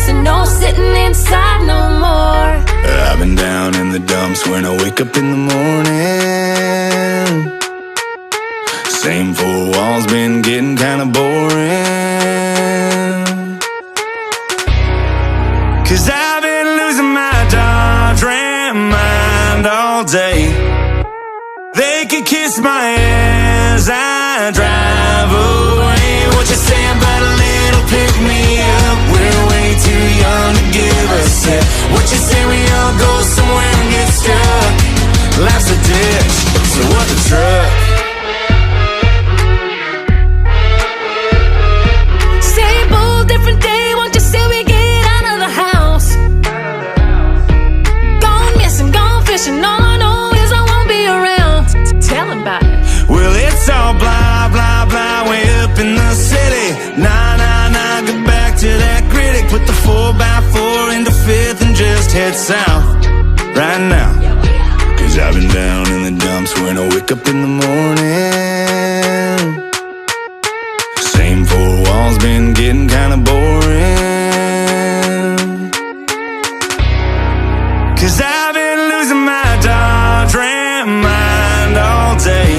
missing, no sitting inside no more. I've been down in the dumps when I wake up in the morning. Same four walls been getting kinda boring. 'Cause I've been losing my Dodge-Ram mind all day. They could kiss my ass, I drive away. What you saying about a little pick me up? We're way too young to give a sip. What you say we all go somewhere and get stuck? Life's a ditch, so what the truck? Same old, different day, won't you say we get out of the house? Gone missing, gone fishing, all I know is I won't be around. Tell him about it. Well, it's all blah, blah, blah, way up in the city. Nah, nah, nah, get back to that critic. Put the 4x4 into 5th and just head south right now. 'Cause I've been down in the dumps when I wake up in the morning. Same four walls been getting kinda boring. 'Cause I've been losing my Dodge-Ram mind all day.